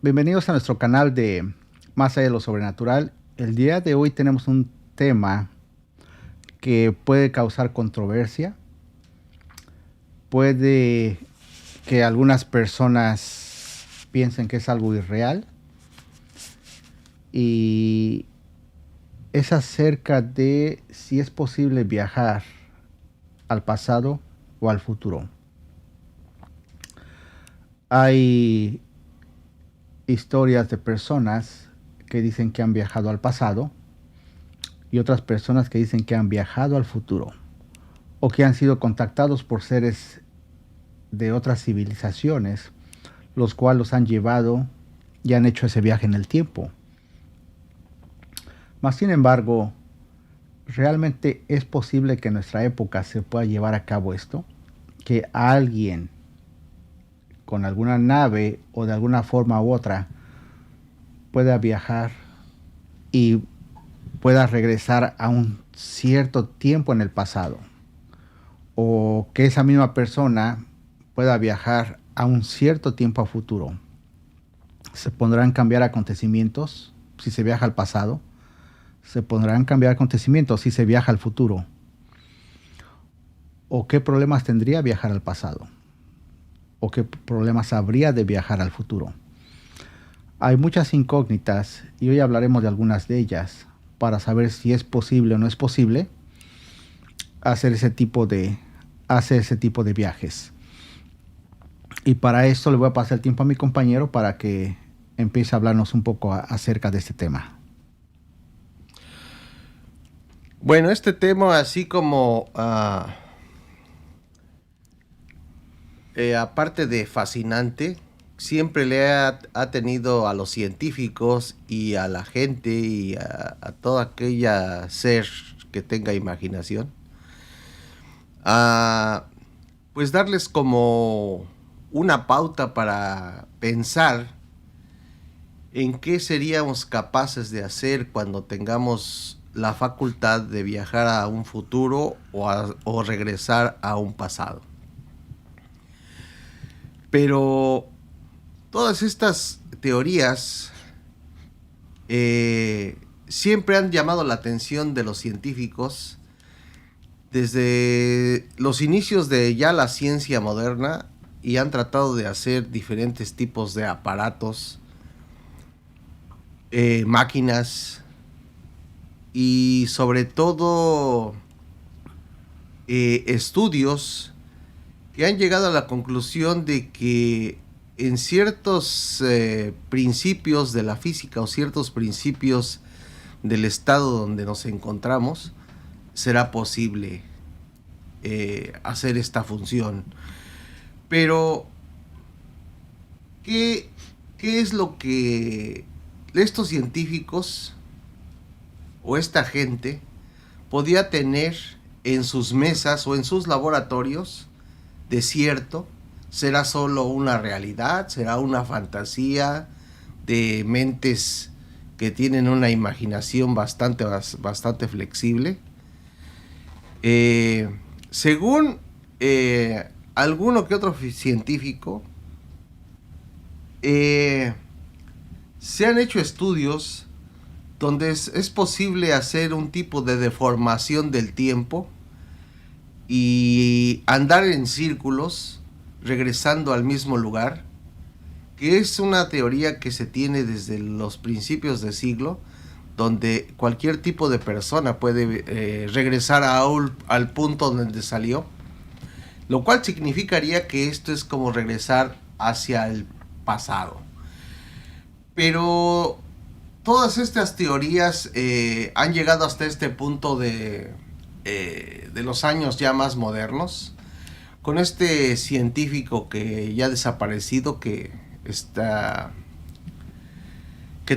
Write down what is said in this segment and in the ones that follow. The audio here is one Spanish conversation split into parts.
Bienvenidos a nuestro canal de Más allá de lo sobrenatural. El día de hoy tenemos un tema que puede causar controversia. Puede que algunas personas piensen que es algo irreal. Y es acerca de si es posible viajar al pasado o al futuro. Hay historias de personas que dicen que han viajado al pasado y otras personas que dicen que han viajado al futuro o que han sido contactados por seres de otras civilizaciones, los cuales los han llevado y han hecho ese viaje en el tiempo. Mas, sin embargo, ¿realmente es posible que en nuestra época se pueda llevar a cabo esto? Que alguien con alguna nave o de alguna forma u otra pueda viajar y pueda regresar a un cierto tiempo en el pasado, o que esa misma persona pueda viajar a un cierto tiempo a futuro. Se podrán cambiar acontecimientos si se viaja al pasado, se podrán cambiar acontecimientos si se viaja al futuro, o qué problemas tendría viajar al pasado, o qué problemas habría de viajar al futuro. Hay muchas incógnitas y hoy hablaremos de algunas de ellas para saber si es posible o no es posible hacer ese tipo de viajes. Y para esto le voy a pasar el tiempo a mi compañero para que empiece a hablarnos un poco acerca de este tema. Bueno, este tema, así como aparte de fascinante, siempre ha tenido a los científicos y a la gente y a toda aquella ser que tenga imaginación, pues darles como una pauta para pensar en qué seríamos capaces de hacer cuando tengamos la facultad de viajar a un futuro o regresar a un pasado. Pero todas estas teorías siempre han llamado la atención de los científicos desde los inicios de ya la ciencia moderna, y han tratado de hacer diferentes tipos de aparatos, máquinas y sobre todo estudios que han llegado a la conclusión de que en ciertos principios de la física o ciertos principios del estado donde nos encontramos será posible hacer esta función. Pero ¿qué es lo que estos científicos o esta gente podía tener en sus mesas o en sus laboratorios de cierto? ¿Será solo una realidad? ¿Será una fantasía de mentes que tienen una imaginación bastante flexible? Según alguno que otro científico, se han hecho estudios donde es posible hacer un tipo de deformación del tiempo y andar en círculos regresando al mismo lugar, que es una teoría que se tiene desde los principios del siglo, donde cualquier tipo de persona puede regresar al punto donde salió, lo cual significaría que esto es como regresar hacia el pasado. Pero todas estas teorías han llegado hasta este punto de los años ya más modernos, con este científico que ya desaparecido, que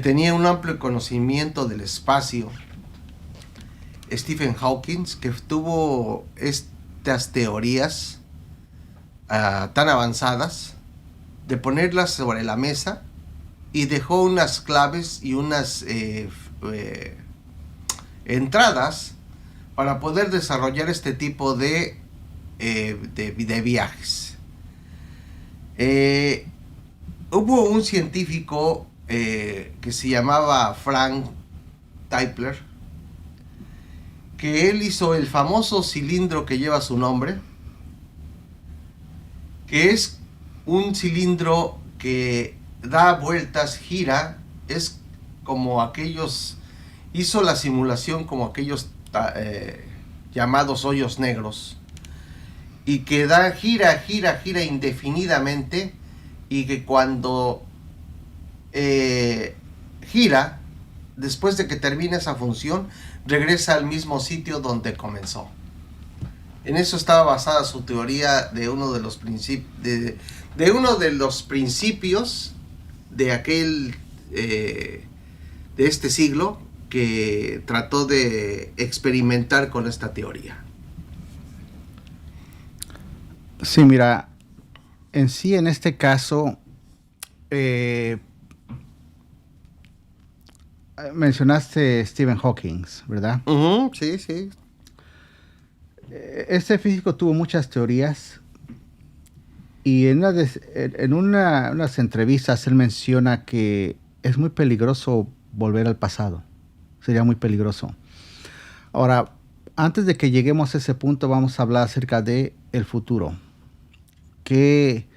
tenía un amplio conocimiento del espacio, Stephen Hawking, que tuvo estas teorías tan avanzadas, de ponerlas sobre la mesa, y dejó unas claves y unas entradas para poder desarrollar este tipo de viajes. hubo un científico que se llamaba Frank Tipler, que él hizo el famoso cilindro que lleva su nombre, que es un cilindro que da vueltas, gira, es como aquellos, hizo la simulación como aquellos llamados hoyos negros, y que da, gira, gira, gira indefinidamente, y que cuando gira, después de que termina esa función, regresa al mismo sitio donde comenzó. En eso estaba basada su teoría de uno de los principios de aquel de este siglo, que trató de experimentar con esta teoría. Sí, mira, en sí, en este caso, mencionaste Stephen Hawking, ¿verdad? Sí, sí. Este físico tuvo muchas teorías y en unas entrevistas él menciona que es muy peligroso volver al pasado. Sería muy peligroso. Ahora, antes de que lleguemos a ese punto, vamos a hablar acerca de el futuro. ¿Qué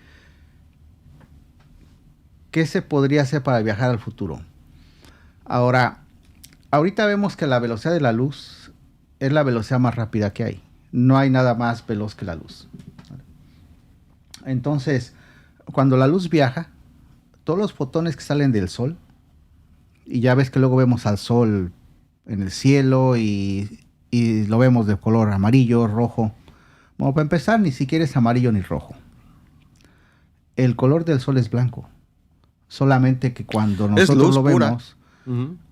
se podría hacer para viajar al futuro? Ahora, ahorita vemos que la velocidad de la luz es la velocidad más rápida que hay. No hay nada más veloz que la luz. Entonces, cuando la luz viaja, todos los fotones que salen del sol, y ya ves que luego vemos al sol en el cielo y lo vemos de color amarillo, rojo. Bueno, para empezar, ni siquiera es amarillo ni rojo. El color del sol es blanco. Solamente que cuando nosotros lo vemos,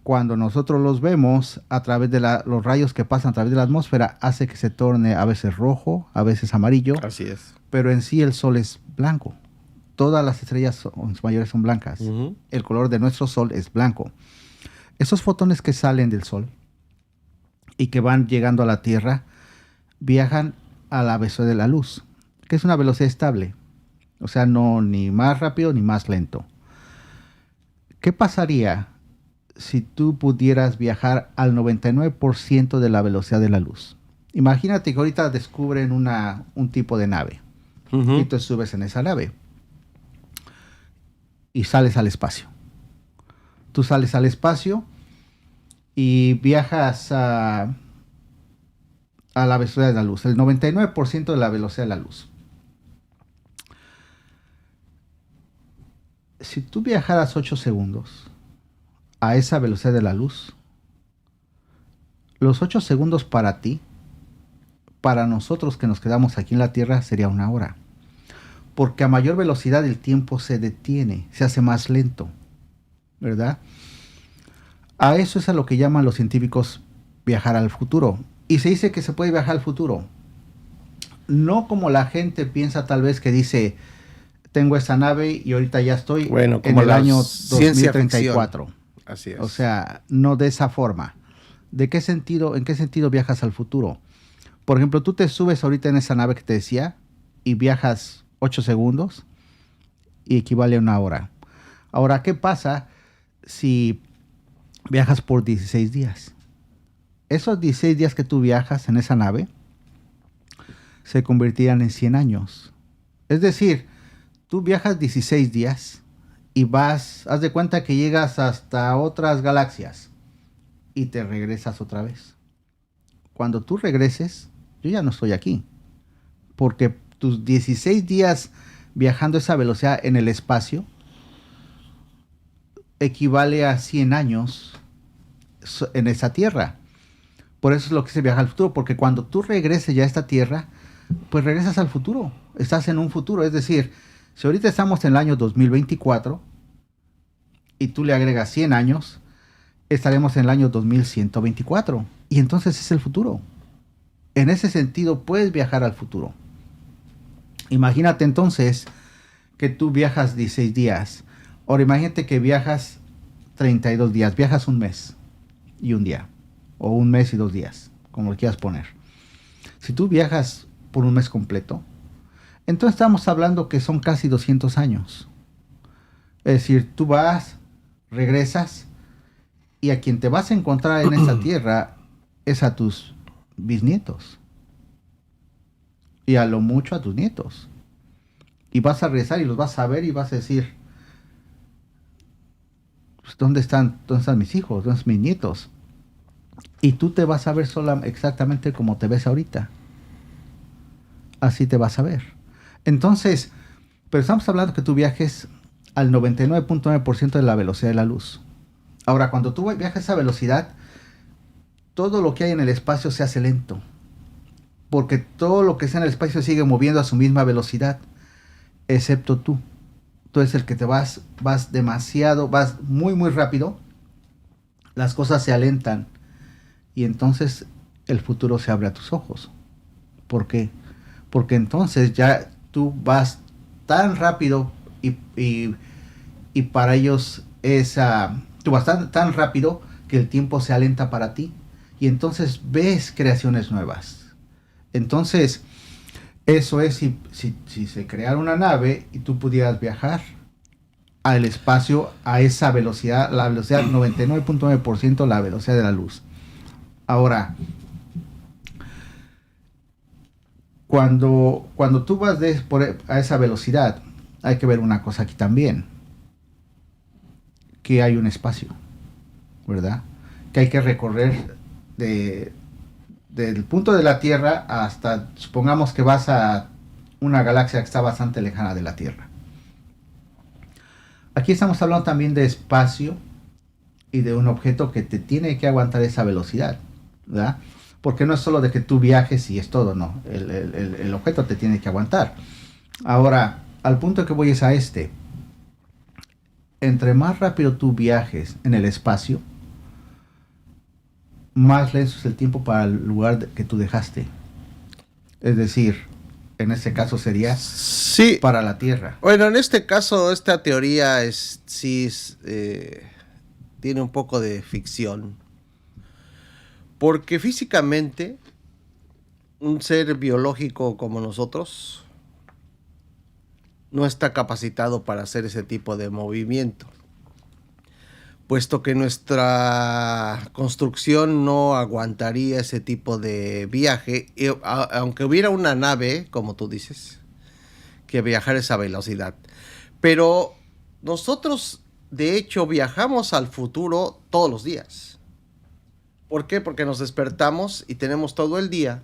cuando nosotros los vemos a través de los rayos que pasan a través de la atmósfera, hace que se torne a veces rojo, a veces amarillo. Así es. Pero en sí el sol es blanco. Todas las estrellas mayores son blancas. El color de nuestro sol es blanco. Esos fotones que salen del sol y que van llegando a la Tierra viajan a la velocidad de la luz, que es una velocidad estable. O sea, no ni más rápido ni más lento. ¿Qué pasaría si tú pudieras viajar al 99% de la velocidad de la luz? Imagínate que ahorita descubren un tipo de nave. Y tú subes en esa nave y sales al espacio. Tú sales al espacio y viajas a la velocidad de la luz, el 99% de la velocidad de la luz. Si tú viajaras 8 segundos a esa velocidad de la luz, los 8 segundos para ti, para nosotros que nos quedamos aquí en la Tierra, sería 1 hora. Porque a mayor velocidad el tiempo se detiene, se hace más lento, ¿verdad? A eso es a lo que llaman los científicos viajar al futuro. Y se dice que se puede viajar al futuro. No como la gente piensa tal vez, que dice, tengo esa nave y ahorita ya estoy en el año 2034. Así es. O sea, no de esa forma. ¿En qué sentido viajas al futuro? Por ejemplo, tú te subes ahorita en esa nave que te decía y viajas 8 segundos y equivale a 1 hora. Ahora, ¿qué pasa si viajas por 16 días? Esos 16 días que tú viajas en esa nave se convertirán en 100 años. Es decir, tú viajas 16 días y haz de cuenta que llegas hasta otras galaxias y te regresas otra vez. Cuando tú regreses, yo ya no estoy aquí, porque tus 16 días viajando a esa velocidad en el espacio equivale a 100 años en esa Tierra. Por eso es lo que se viaja al futuro, porque cuando tú regreses ya a esta Tierra, pues regresas al futuro. Estás en un futuro, es decir, si ahorita estamos en el año 2024 y tú le agregas 100 años, estaremos en el año 2124 y entonces es el futuro. En ese sentido puedes viajar al futuro. Imagínate entonces que tú viajas 16 días. Ahora imagínate que viajas 32 días, viajas un mes y un día, o un mes y 2 días, como lo quieras poner. Si tú viajas por un mes completo, entonces estamos hablando que son casi 200 años. Es decir, tú vas, regresas, y a quien te vas a encontrar en esta tierra es a tus bisnietos. Y a lo mucho a tus nietos. Y vas a regresar y los vas a ver y vas a decir, pues, ¿dónde están mis hijos? ¿Dónde están mis nietos? Y tú te vas a ver sola exactamente como te ves ahorita. Así te vas a ver. Entonces, pero estamos hablando que tú viajes al 99.9% de la velocidad de la luz. Ahora, cuando tú viajas a esa velocidad, todo lo que hay en el espacio se hace lento. Porque todo lo que está en el espacio sigue moviendo a su misma velocidad, excepto tú. Tú eres el que te vas demasiado, vas muy, muy rápido. Las cosas se alentan. Y entonces el futuro se abre a tus ojos. ¿Por qué? Porque entonces ya tú vas tan rápido y para ellos es... tú vas tan rápido que el tiempo se alenta para ti. Y entonces ves creaciones nuevas. Entonces, eso es si se creara una nave y tú pudieras viajar al espacio a esa velocidad, la velocidad 99.9% la velocidad de la luz. Ahora, cuando tú vas a esa velocidad, hay que ver una cosa aquí también, que hay un espacio, ¿verdad? Que hay que recorrer del punto de la Tierra hasta, supongamos que vas a una galaxia que está bastante lejana de la Tierra. Aquí estamos hablando también de espacio y de un objeto que te tiene que aguantar esa velocidad, ¿verdad? Porque no es solo de que tú viajes y es todo, no. El objeto te tiene que aguantar. Ahora, al punto que voy es a este. Entre más rápido tú viajes en el espacio, más lento es el tiempo para el lugar que tú dejaste. Es decir, en este caso sería sí, para la Tierra. Bueno, en este caso, esta teoría tiene un poco de ficción. Porque físicamente, un ser biológico como nosotros no está capacitado para hacer ese tipo de movimiento, puesto que nuestra construcción no aguantaría ese tipo de viaje, aunque hubiera una nave, como tú dices, que viajara a esa velocidad. Pero nosotros, de hecho, viajamos al futuro todos los días. ¿Por qué? Porque nos despertamos y tenemos todo el día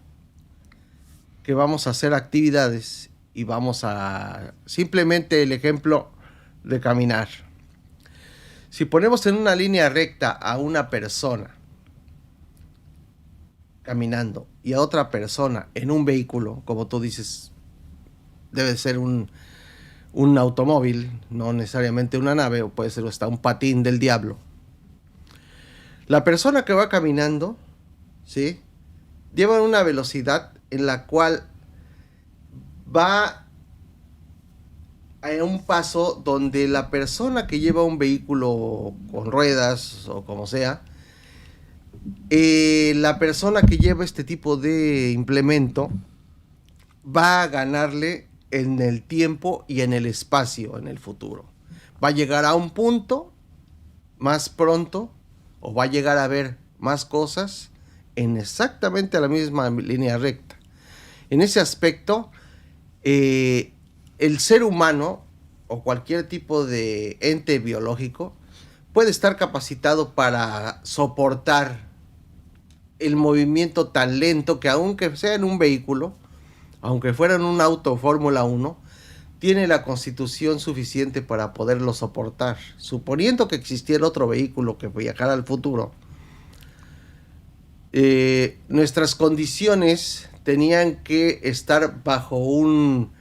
que vamos a hacer actividades y vamos a... Simplemente el ejemplo de caminar. Si ponemos en una línea recta a una persona caminando y a otra persona en un vehículo, como tú dices, debe ser un automóvil, no necesariamente una nave, o puede ser hasta un patín del diablo. La persona que va caminando, ¿sí?, lleva una velocidad en la cual va a un paso donde la persona que lleva un vehículo con ruedas o como sea, la persona que lleva este tipo de implemento va a ganarle en el tiempo y en el espacio en el futuro. Va a llegar a un punto más pronto o va a llegar a ver más cosas en exactamente la misma línea recta. En ese aspecto, el ser humano o cualquier tipo de ente biológico puede estar capacitado para soportar el movimiento tan lento que, aunque sea en un vehículo, aunque fuera en un auto Fórmula 1, tiene la constitución suficiente para poderlo soportar. Suponiendo que existiera otro vehículo que viajara al futuro, nuestras condiciones tenían que estar bajo un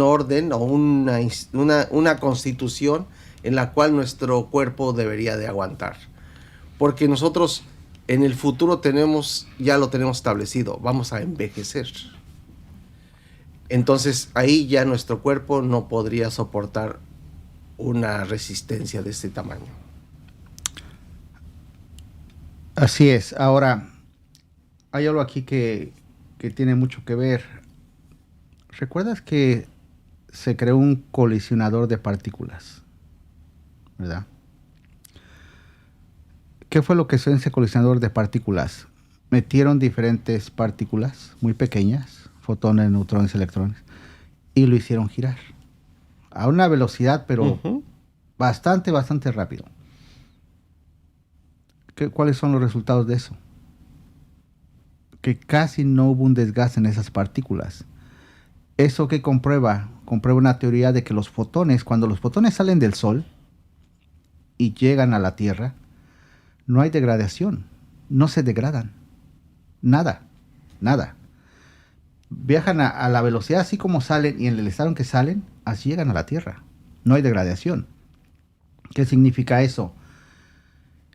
orden o una constitución en la cual nuestro cuerpo debería de aguantar. Porque nosotros en el futuro ya lo tenemos establecido, vamos a envejecer. Entonces ahí ya nuestro cuerpo no podría soportar una resistencia de este tamaño. Así es. Ahora, hay algo aquí que tiene mucho que ver. ¿Recuerdas que se creó un colisionador de partículas, ¿verdad? ¿Qué fue lo que hizo ese colisionador de partículas? Metieron diferentes partículas muy pequeñas, fotones, neutrones, electrones, y lo hicieron girar a una velocidad, pero bastante rápido. ¿Cuáles son los resultados de eso? Que casi no hubo un desgaste en esas partículas. ¿Eso qué comprueba? Comprueba una teoría de que los fotones, cuando los fotones salen del Sol y llegan a la Tierra, no hay degradación, no se degradan, nada. Viajan a la velocidad así como salen y en el estado en que salen, así llegan a la Tierra. No hay degradación. ¿Qué significa eso?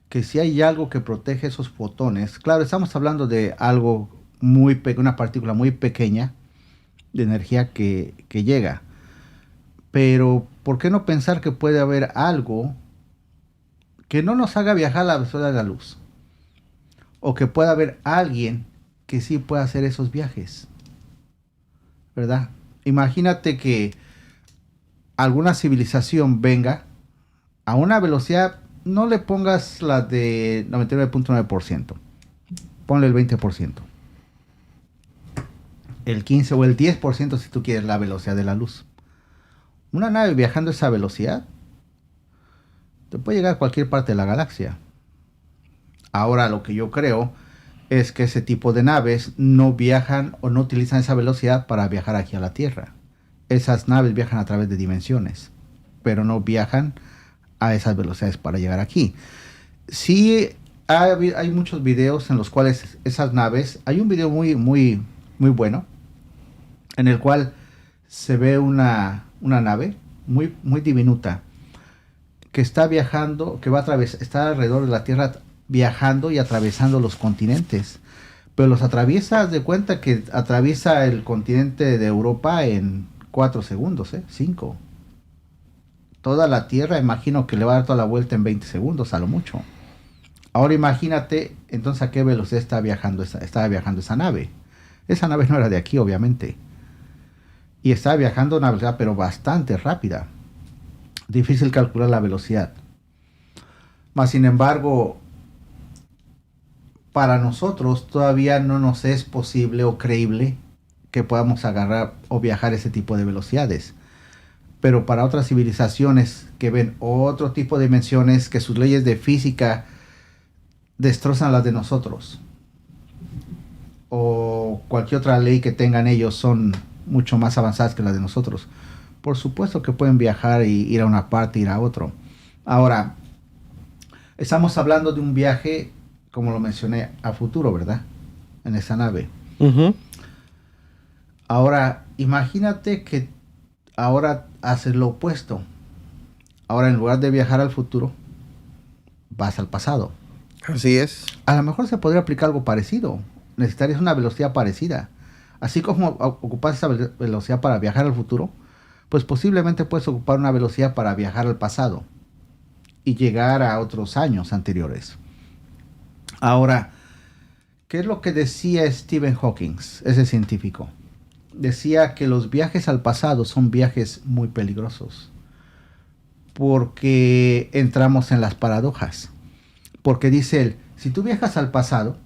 Que si hay algo que protege esos fotones, claro, estamos hablando de algo una partícula muy pequeña de energía que llega. Pero, ¿por qué no pensar que puede haber algo que no nos haga viajar a la velocidad de la luz? O que pueda haber alguien que sí pueda hacer esos viajes, ¿verdad? Imagínate que alguna civilización venga a una velocidad, no le pongas la de 99.9%, ponle el 20%, el 15% o el 10% si tú quieres la velocidad de la luz. Una nave viajando a esa velocidad te puede llegar a cualquier parte de la galaxia. Ahora lo que yo creo es que ese tipo de naves no viajan o no utilizan esa velocidad para viajar aquí a la Tierra. Esas naves viajan a través de dimensiones, pero no viajan a esas velocidades para llegar aquí. Sí, hay muchos videos en los cuales esas naves, hay un video muy bueno en el cual se ve una nave muy diminuta que está viajando, que está alrededor de la Tierra viajando y atravesando los continentes. Pero los atraviesa, haz de cuenta que atraviesa el continente de Europa en 4 segundos, 5. Toda la Tierra, imagino que le va a dar toda la vuelta en 20 segundos, a lo mucho. Ahora imagínate, entonces, a qué velocidad estaba viajando esa nave. Esa nave no era de aquí, obviamente. Y estaba viajando a una velocidad, pero bastante rápida. Difícil calcular la velocidad. Mas, sin embargo, para nosotros todavía no nos es posible o creíble que podamos agarrar o viajar ese tipo de velocidades. Pero para otras civilizaciones que ven otro tipo de dimensiones, que sus leyes de física destrozan las de nosotros, o cualquier otra ley que tengan ellos son mucho más avanzadas que las de nosotros, por supuesto que pueden viajar y ir a una parte, ir a otro. Ahora, estamos hablando de un viaje, como lo mencioné, a futuro, ¿verdad? En esa nave. Ahora, imagínate que ahora haces lo opuesto. Ahora, en lugar de viajar al futuro, vas al pasado. Así es. A lo mejor se podría aplicar algo parecido. Necesitarías una velocidad parecida. Así como ocupas esa velocidad para viajar al futuro, pues posiblemente puedes ocupar una velocidad para viajar al pasado y llegar a otros años anteriores. Ahora, ¿qué es lo que decía Stephen Hawking, ese científico? Decía que los viajes al pasado son viajes muy peligrosos porque entramos en las paradojas. Porque dice él, si tú viajas al pasado,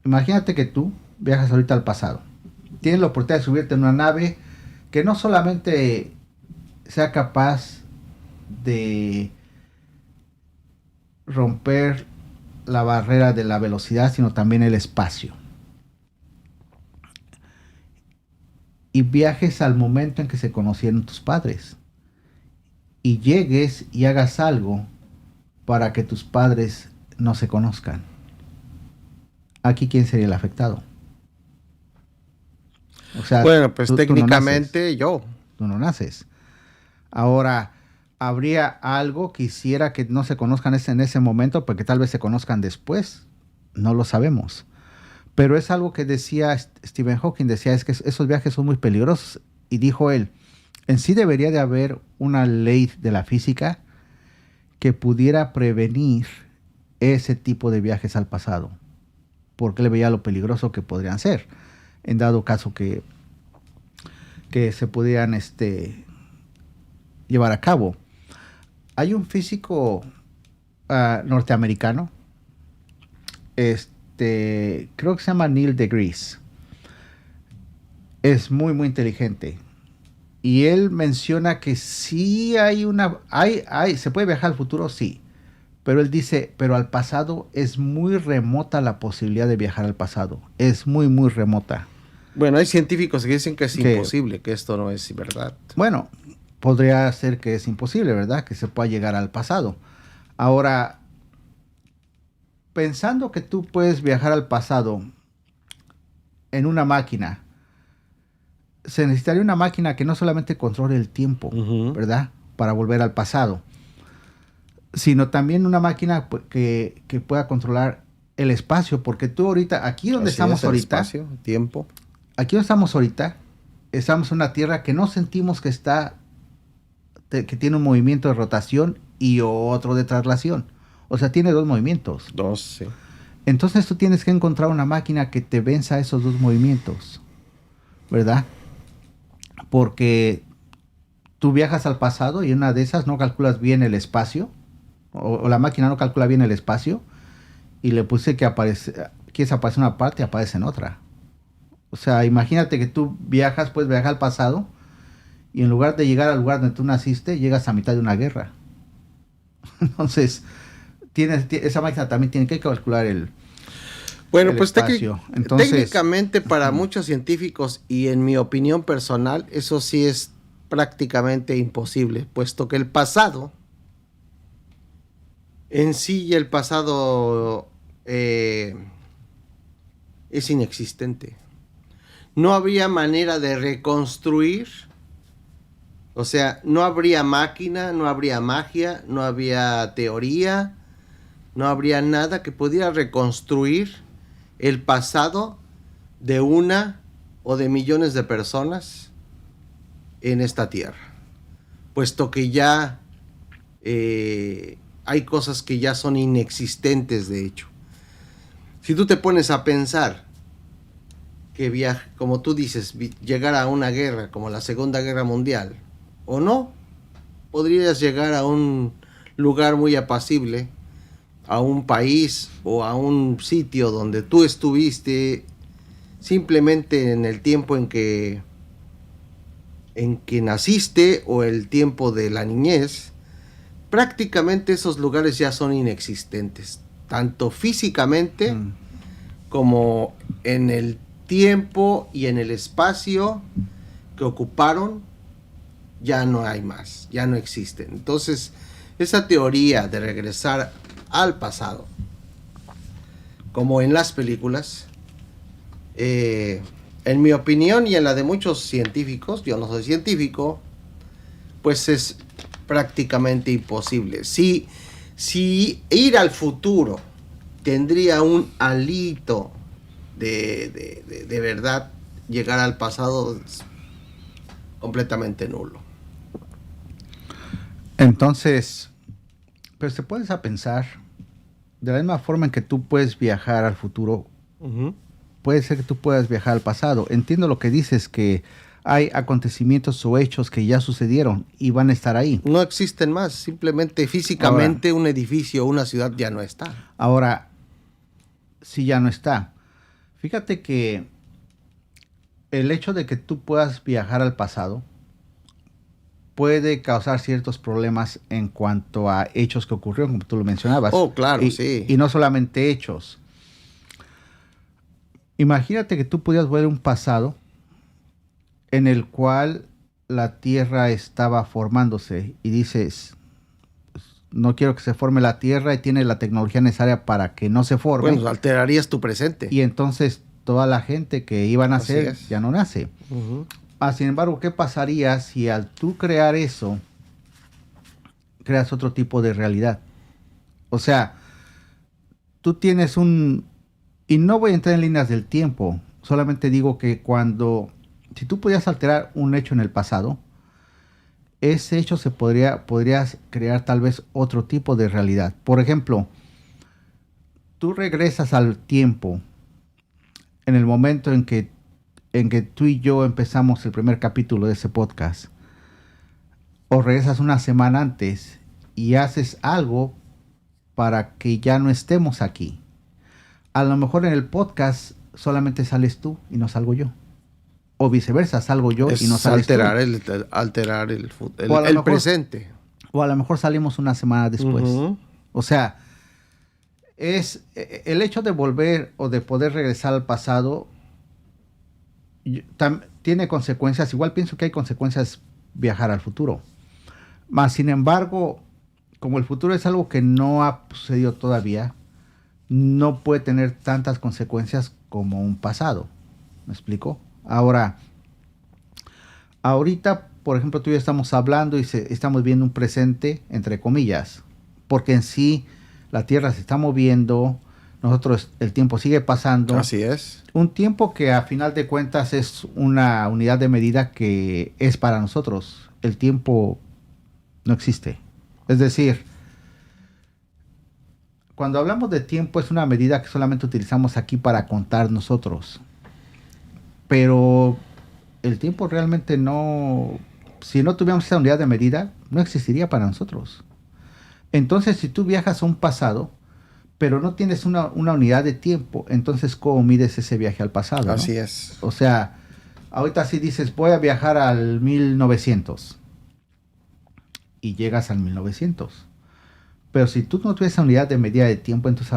imagínate que tú viajas ahorita al pasado. Tienes la oportunidad de subirte en una nave que no solamente sea capaz de romper la barrera de la velocidad, sino también el espacio. Y viajes al momento en que se conocieron tus padres. Y llegues y hagas algo para que tus padres no se conozcan. Aquí, ¿quién sería el afectado? O sea, bueno, pues técnicamente tú no naces. Ahora, ¿habría algo que hiciera que no se conozcan en ese momento, porque tal vez se conozcan después? No lo sabemos. Pero es algo que decía Stephen Hawking, decía, es que esos viajes son muy peligrosos. Y dijo él, en sí debería de haber una ley de la física que pudiera prevenir ese tipo de viajes al pasado, porque le veía lo peligroso que podrían ser, en dado caso que que se pudieran llevar a cabo. Hay un físico norteamericano, creo que se llama Neil deGrasse. Es muy, muy inteligente. Y él menciona que sí se puede viajar al futuro, sí. Pero él dice, pero al pasado es muy remota la posibilidad de viajar al pasado. Es muy, muy remota. Bueno, hay científicos que dicen que es imposible, que esto no es verdad. Bueno, podría ser que es imposible, ¿verdad? Que se pueda llegar al pasado. Ahora, pensando que tú puedes viajar al pasado en una máquina, se necesitaría una máquina que no solamente controle el tiempo, ¿verdad? Para volver al pasado, sino también una máquina que pueda controlar el espacio, porque tú ahorita, aquí donde estamos ahorita, espacio, tiempo. Aquí donde estamos ahorita, estamos en una Tierra que no sentimos que que tiene un movimiento de rotación y otro de traslación. O sea, tiene dos movimientos. Dos, sí. Entonces tú tienes que encontrar una máquina que te venza esos dos movimientos, ¿verdad? Porque tú viajas al pasado y en una de esas no calculas bien el espacio, o la máquina no calcula bien el espacio, y le puse que quieres aparecer en una parte y aparece en otra. O sea, imagínate que tú puedes viajar al pasado, y en lugar de llegar al lugar donde tú naciste, llegas a mitad de una guerra. Entonces, esa máquina también tiene que calcular el espacio. Entonces, técnicamente para muchos científicos y en mi opinión personal, eso sí es prácticamente imposible, puesto que el pasado en sí y el pasado es inexistente. No habría manera de reconstruir, o sea, no habría máquina, no habría magia, no habría teoría, no habría nada que pudiera reconstruir el pasado de una o de millones de personas en esta tierra, puesto que ya hay cosas que ya son inexistentes, de hecho. Si tú te pones a pensar que como tú dices, llegar a una guerra como la Segunda Guerra Mundial, o no, podrías llegar a un lugar muy apacible, a un país o a un sitio donde tú estuviste simplemente en el tiempo en que naciste o el tiempo de la niñez. Prácticamente esos lugares ya son inexistentes, tanto físicamente como en el tiempo y en el espacio que ocuparon. Ya no hay más, ya no existen. Entonces, esa teoría de regresar al pasado, como en las películas, en mi opinión y en la de muchos científicos, yo no soy científico, pues es prácticamente imposible. Si ir al futuro tendría un alito de verdad, llegar al pasado es completamente nulo. Entonces, pues te puedes a pensar, de la misma forma en que tú puedes viajar al futuro, puede ser que tú puedas viajar al pasado. Entiendo lo que dices, que hay acontecimientos o hechos que ya sucedieron y van a estar ahí. No existen más, simplemente físicamente un edificio o una ciudad ya no está. Ahora, sí ya no está. Fíjate que el hecho de que tú puedas viajar al pasado puede causar ciertos problemas en cuanto a hechos que ocurrieron, como tú lo mencionabas. Oh, claro, sí. Y no solamente hechos. Imagínate que tú pudieras ver un pasado en el cual la Tierra estaba formándose y dices, no quiero que se forme la Tierra y tiene la tecnología necesaria para que no se forme. Bueno, alterarías tu presente. Y entonces toda la gente que iba a nacer ya no nace. Sin embargo, ¿qué pasaría si al tú crear eso, creas otro tipo de realidad? O sea, tú tienes y no voy a entrar en líneas del tiempo, solamente digo que si tú podías alterar un hecho en el pasado, ese hecho podrías crear tal vez otro tipo de realidad. Por ejemplo, tú regresas al tiempo en el momento en que en que tú y yo empezamos el primer capítulo de ese podcast, o regresas una semana antes y haces algo para que ya no estemos aquí. A lo mejor en el podcast solamente sales tú y no salgo yo. O viceversa, salgo yo y no sales alterar tú. alterar O a lo el mejor, presente. o a lo mejor salimos una semana después. Ujú. O sea, es el hecho de volver o de poder regresar al pasado tiene consecuencias. Igual pienso que hay consecuencias viajar al futuro. Más sin embargo, como el futuro es algo que no ha sucedido todavía, no puede tener tantas consecuencias como un pasado. ¿Me explico? Ahora, ahorita, por ejemplo, tú y yo estamos hablando y estamos viendo un presente, entre comillas, porque en sí la Tierra se está moviendo, nosotros, el tiempo sigue pasando. Así es. Un tiempo que a final de cuentas es una unidad de medida que es para nosotros. El tiempo no existe. Es decir, cuando hablamos de tiempo es una medida que solamente utilizamos aquí para contar nosotros. Pero el tiempo realmente no, si no tuviéramos esa unidad de medida, no existiría para nosotros. Entonces, si tú viajas a un pasado, pero no tienes una unidad de tiempo, entonces ¿cómo mides ese viaje al pasado? Así ¿no? es. O sea, ahorita si dices, voy a viajar al 1900 y llegas al 1900. Pero si tú no tuvieras esa unidad de medida de tiempo, entonces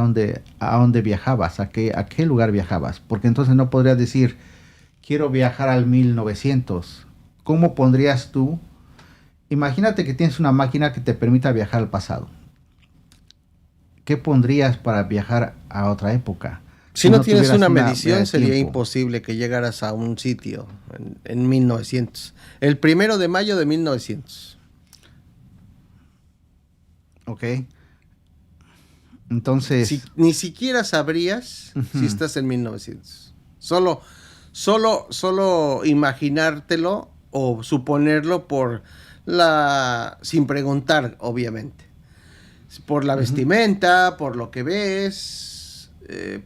¿a dónde viajabas? ¿A qué lugar viajabas? Porque entonces no podrías decir, quiero viajar al 1900. ¿Cómo pondrías tú? Imagínate que tienes una máquina que te permita viajar al pasado. ¿Qué pondrías para viajar a otra época? Si no tienes tuvieras una medida medición, de sería tiempo? imposible que llegaras a un sitio en 1900. El 1 de mayo de 1900. Ok. Entonces, Ni siquiera sabrías si estás en 1900. Solo imaginártelo o suponerlo sin preguntar, obviamente. Por la vestimenta, por lo que ves,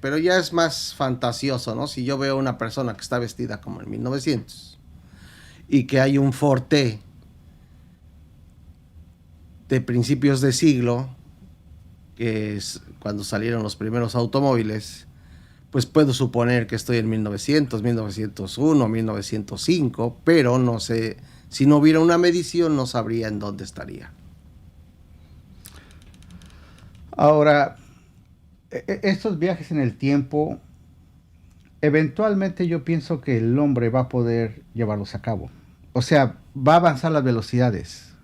pero ya es más fantasioso, ¿no? Si yo veo una persona que está vestida como en 1900 y que hay un Forte de principios de siglo, que es cuando salieron los primeros automóviles, pues puedo suponer que estoy en 1900, 1901, 1905, pero no sé, si no hubiera una medición no sabría en dónde estaría. ahora, estos viajes en el tiempo, eventualmente yo pienso que el hombre va a poder llevarlos a cabo. O sea, va a avanzar las velocidades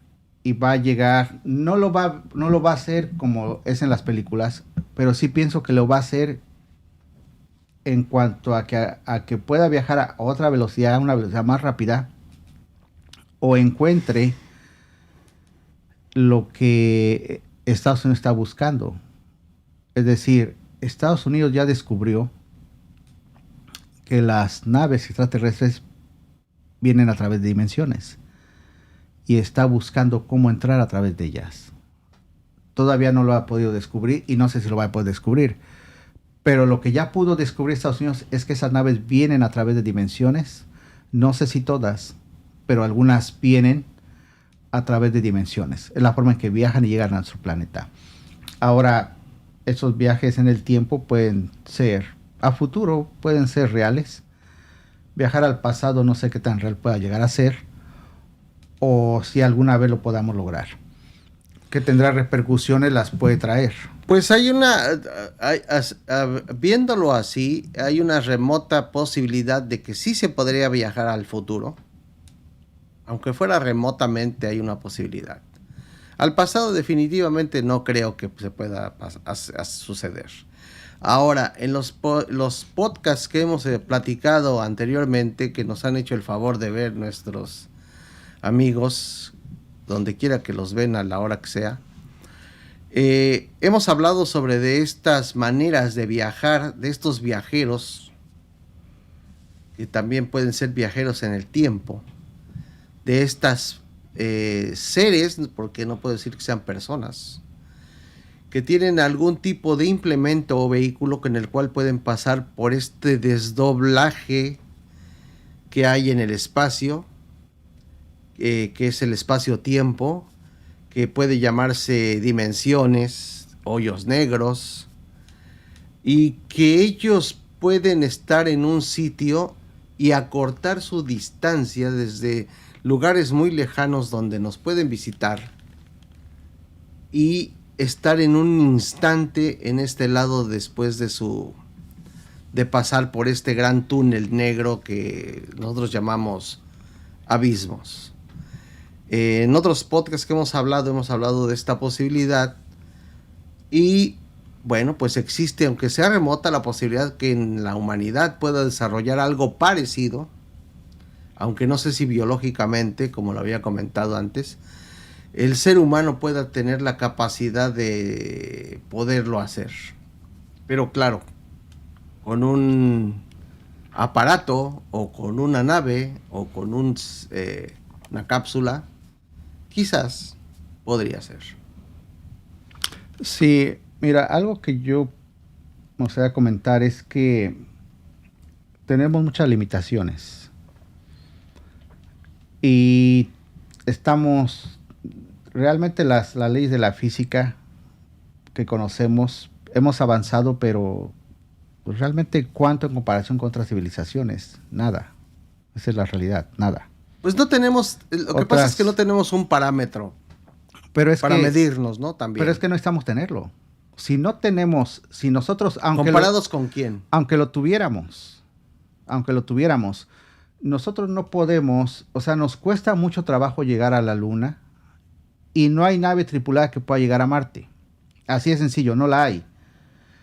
y va a llegar, no lo va a hacer como es en las películas, pero sí pienso que lo va a hacer en cuanto a que pueda viajar a otra velocidad, a una velocidad más rápida, o encuentre lo que Estados Unidos está buscando. Es decir, Estados Unidos ya descubrió que las naves extraterrestres vienen a través de dimensiones y está buscando cómo entrar a través de ellas. Todavía no lo ha podido descubrir y no sé si lo va a poder descubrir. Pero lo que ya pudo descubrir Estados Unidos es que esas naves vienen a través de dimensiones. No sé si todas, pero algunas vienen a través de dimensiones. Es la forma en que viajan y llegan a nuestro planeta. Ahora, esos viajes en el tiempo pueden ser, a futuro, pueden ser reales. Viajar al pasado no sé qué tan real pueda llegar a ser, o si alguna vez lo podamos lograr. Que tendrá repercusiones, las puede traer. Pues viéndolo así, hay una remota posibilidad de que sí se podría viajar al futuro. Aunque fuera remotamente, hay una posibilidad. Al pasado definitivamente no creo que se pueda suceder. Ahora, en los podcasts que hemos platicado anteriormente, que nos han hecho el favor de ver nuestros amigos, donde quiera que los ven a la hora que sea, hemos hablado sobre de estas maneras de viajar, de estos viajeros, que también pueden ser viajeros en el tiempo, de estas seres, porque no puedo decir que sean personas, que tienen algún tipo de implemento o vehículo con el cual pueden pasar por este desdoblaje que hay en el espacio, que es el espacio-tiempo, que puede llamarse dimensiones, hoyos negros, y que ellos pueden estar en un sitio y acortar su distancia desde lugares muy lejanos donde nos pueden visitar y estar en un instante en este lado después de pasar por este gran túnel negro que nosotros llamamos abismos. En otros podcasts que hemos hablado de esta posibilidad y bueno, pues existe, aunque sea remota, la posibilidad que en la humanidad pueda desarrollar algo parecido, aunque no sé si biológicamente, como lo había comentado antes, el ser humano pueda tener la capacidad de poderlo hacer. Pero claro, con un aparato o con una nave o con una cápsula, quizás podría ser. Sí, mira, algo que yo me gustaría comentar es que tenemos muchas limitaciones y estamos, realmente las leyes de la física que conocemos, hemos avanzado, pero pues, realmente cuánto en comparación con otras civilizaciones, nada. Esa es la realidad, nada. Pues no tenemos, lo que pasa es que no tenemos un parámetro pero es para que, medirnos, ¿no? También. Pero es que no necesitamos tenerlo. Si no tenemos, si nosotros, ¿Comparados con quién? Aunque lo tuviéramos, nosotros no podemos, o sea, nos cuesta mucho trabajo llegar a la Luna y no hay nave tripulada que pueda llegar a Marte. Así de sencillo, no la hay.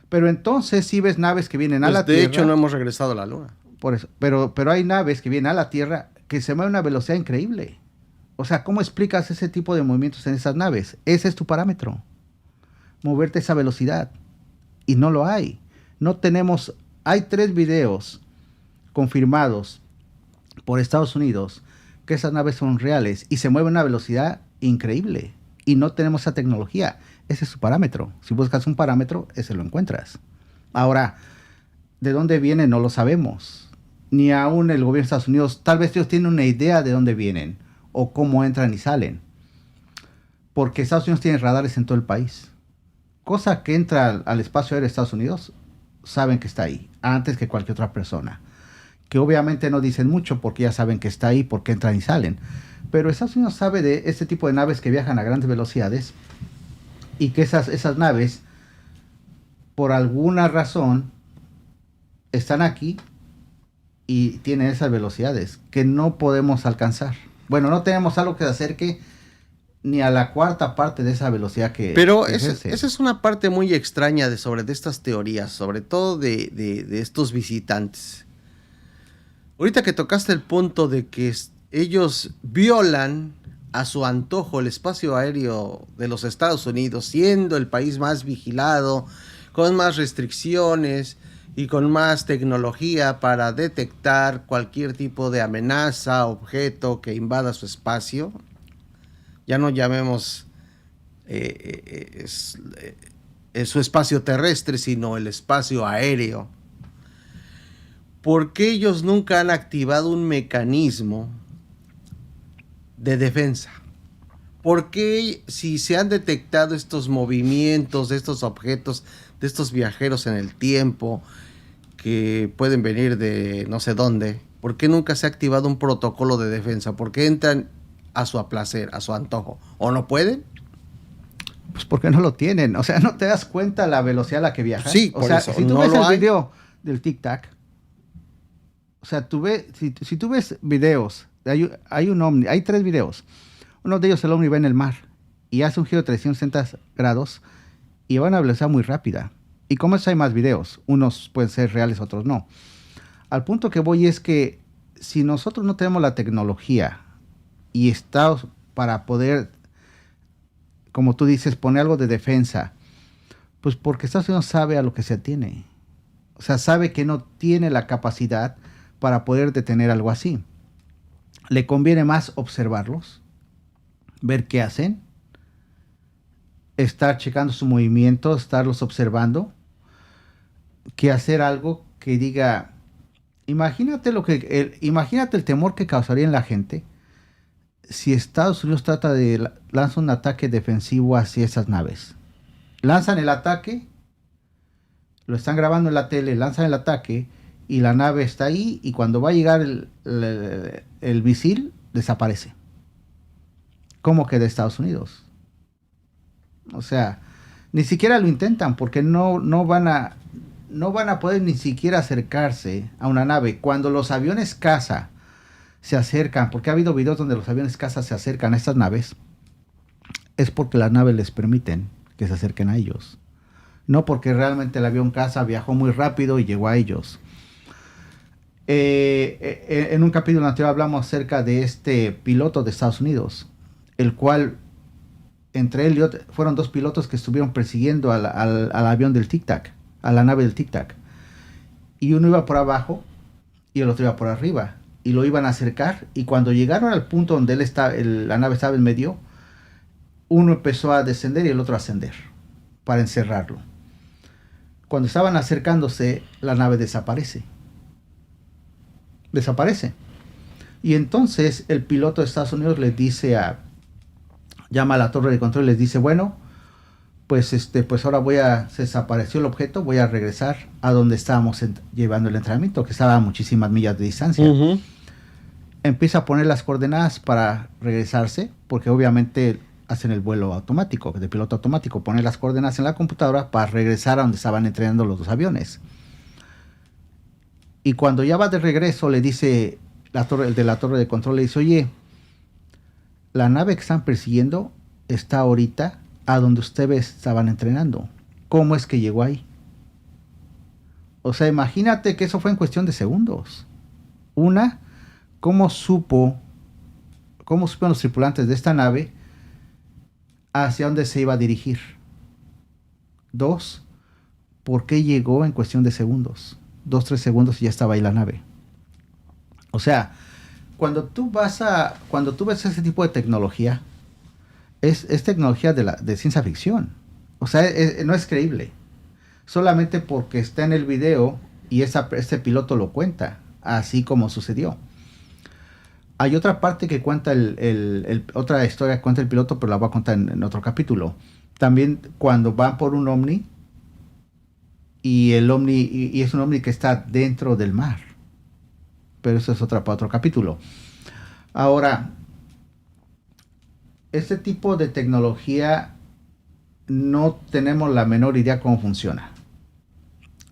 Pero entonces sí ves naves que vienen a la Tierra. De hecho, no hemos regresado a la Luna. Por eso, pero hay naves que vienen a la Tierra que se mueven a una velocidad increíble. O sea, ¿cómo explicas ese tipo de movimientos en esas naves? Ese es tu parámetro. Moverte a esa velocidad. Y no lo hay. No tenemos... Hay 3 videos confirmados por Estados Unidos que esas naves son reales y se mueven a una velocidad increíble. Y no tenemos esa tecnología. Ese es su parámetro. Si buscas un parámetro, ese lo encuentras. Ahora, ¿de dónde vienen? No lo sabemos. Ni aún el gobierno de Estados Unidos, tal vez ellos tienen una idea de dónde vienen o cómo entran y salen. Porque Estados Unidos tiene radares en todo el país. Cosa que entra al espacio aéreo de Estados Unidos, saben que está ahí, antes que cualquier otra persona. Que obviamente no dicen mucho porque ya saben que está ahí, porque entran y salen. Pero Estados Unidos sabe de este tipo de naves que viajan a grandes velocidades y que esas naves, por alguna razón, están aquí y tienen esas velocidades que no podemos alcanzar. Bueno, no tenemos algo que se acerque ni a la cuarta parte de esa velocidad que... Pero esa es una parte muy extraña de estas teorías, sobre todo de estos visitantes. Ahorita que tocaste el punto de que ellos violan a su antojo el espacio aéreo de los Estados Unidos, siendo el país más vigilado, con más restricciones y con más tecnología para detectar cualquier tipo de amenaza, objeto que invada su espacio. Ya no llamemos su espacio terrestre, sino el espacio aéreo. ¿Por qué ellos nunca han activado un mecanismo de defensa? ¿Por qué si se han detectado estos movimientos de estos objetos, de estos viajeros en el tiempo, que pueden venir de no sé dónde, por qué nunca se ha activado un protocolo de defensa? ¿Por qué entran a su placer, a su antojo? ¿O no pueden? Pues porque no lo tienen. O sea, ¿no te das cuenta la velocidad a la que viajan? Sí, o sea, eso, si tú no ves el video del Tic Tac, o sea, si tú ves videos, hay un ovni, hay 3 videos. Uno de ellos, el ovni va en el mar y hace un giro de 360 grados y va a una velocidad muy rápida. Y como eso hay más videos, unos pueden ser reales, otros no. Al punto que voy es que si nosotros no tenemos la tecnología y estamos para poder, como tú dices, poner algo de defensa, pues porque Estados Unidos sabe a lo que se atiene. O sea, sabe que no tiene la capacidad para poder detener algo así. Le conviene más observarlos, ver qué hacen, estar checando su movimiento, estarlos observando, que hacer algo que diga, imagínate el temor que causaría en la gente si Estados Unidos lanza un ataque defensivo hacia esas naves. Lanzan el ataque, lo están grabando en la tele, lanzan el ataque y la nave está ahí y cuando va a llegar el misil desaparece. ¿Cómo que de Estados Unidos? O sea, ni siquiera lo intentan porque no van a poder ni siquiera acercarse a una nave. Cuando los aviones caza se acercan, porque ha habido videos donde los aviones caza se acercan a estas naves, es porque las naves les permiten que se acerquen a ellos. No porque realmente el avión caza viajó muy rápido y llegó a ellos. En un capítulo anterior hablamos acerca de este piloto de Estados Unidos, el cual, entre él y otro, fueron dos pilotos que estuvieron persiguiendo al avión del Tic Tac, a la nave del Tic Tac. Y uno iba por abajo y el otro iba por arriba. Y lo iban a acercar. Y cuando llegaron al punto donde la nave estaba en medio, uno empezó a descender y el otro a ascender para encerrarlo. Cuando estaban acercándose, la nave desaparece. Y entonces el piloto de Estados Unidos les dice llama a la torre de control y les dice, bueno, pues ahora se desapareció el objeto, voy a regresar a donde estábamos llevando el entrenamiento, que estaba a muchísimas millas de distancia. Uh-huh. Empieza a poner las coordenadas para regresarse, porque obviamente hacen el vuelo automático, de piloto automático, poner las coordenadas en la computadora para regresar a donde estaban entrenando los dos aviones. Y cuando ya va de regreso, le dice el de la torre de control, le dice, oye, la nave que están persiguiendo está ahorita a donde ustedes estaban entrenando. ¿Cómo es que llegó ahí? O sea, imagínate que eso fue en cuestión de segundos. Una, ¿cómo supieron los tripulantes de esta nave hacia dónde se iba a dirigir? Dos, ¿por qué llegó en cuestión de segundos? 2-3 segundos y ya estaba ahí la nave. O sea, cuando tú ves ese tipo de tecnología, es tecnología de ciencia ficción. O sea, no es creíble. Solamente porque está en el video y este piloto lo cuenta, así como sucedió. Hay otra parte que cuenta otra historia que cuenta el piloto, pero la voy a contar en otro capítulo. También cuando van por un ovni, y el ovni, y es un ovni que está dentro del mar. Pero eso es para otro capítulo. Ahora, este tipo de tecnología no tenemos la menor idea cómo funciona.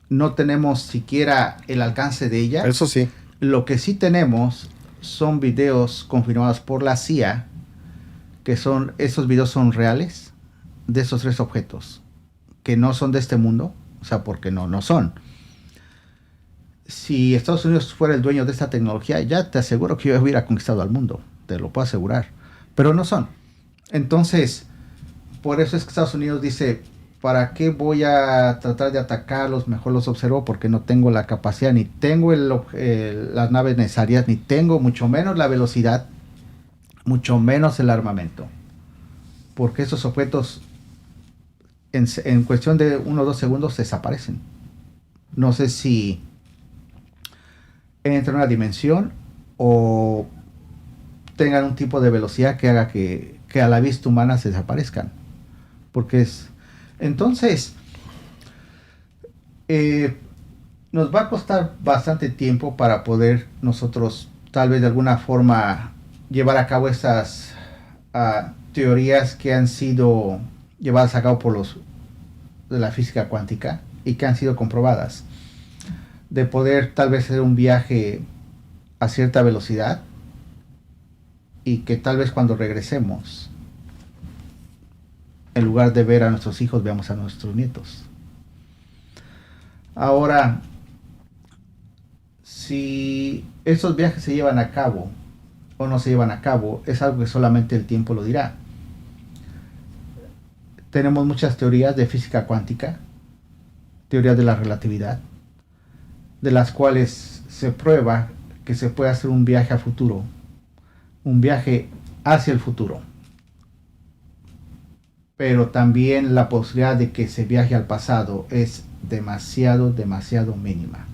No tenemos siquiera el alcance de ella. Eso sí. Lo que sí tenemos son videos confirmados por la CIA, esos videos son reales, de esos 3 objetos, que no son de este mundo, o sea, porque no son. Si Estados Unidos fuera el dueño de esta tecnología, ya te aseguro que yo hubiera conquistado al mundo, te lo puedo asegurar, pero no son. Entonces, por eso es que Estados Unidos dice, ¿para qué voy a tratar de atacarlos? Mejor los observo porque no tengo la capacidad, ni tengo las naves necesarias, ni tengo mucho menos la velocidad, mucho menos el armamento. Porque esos objetos en cuestión de 1 o 2 segundos desaparecen. No sé si entran en una dimensión o tengan un tipo de velocidad que haga que a la vista humana se desaparezcan. Porque entonces nos va a costar bastante tiempo para poder nosotros tal vez de alguna forma llevar a cabo esas teorías que han sido llevadas a cabo por los de la física cuántica y que han sido comprobadas, de poder tal vez hacer un viaje a cierta velocidad y que tal vez cuando regresemos, en lugar de ver a nuestros hijos, veamos a nuestros nietos. Ahora, si esos viajes se llevan a cabo o no se llevan a cabo, es algo que solamente el tiempo lo dirá. Tenemos muchas teorías de física cuántica, teorías de la relatividad, de las cuales se prueba que se puede hacer un viaje a futuro, un viaje hacia el futuro. Pero también la posibilidad de que se viaje al pasado es demasiado mínima.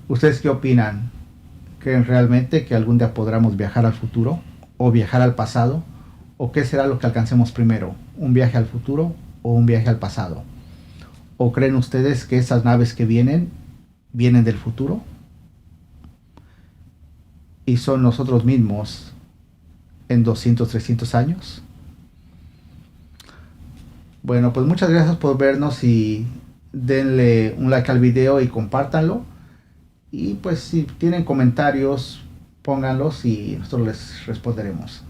¿Ustedes qué opinan? ¿Creen realmente que algún día podremos viajar al futuro o viajar al pasado? ¿O qué será lo que alcancemos primero? ¿Un viaje al futuro o un viaje al pasado? ¿O creen ustedes que esas naves que vienen del futuro y son nosotros mismos en 200, 300 años? Bueno, pues muchas gracias por vernos y denle un like al video y compártanlo. Y pues si tienen comentarios, pónganlos y nosotros les responderemos.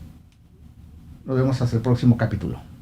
Nos vemos hasta el próximo capítulo.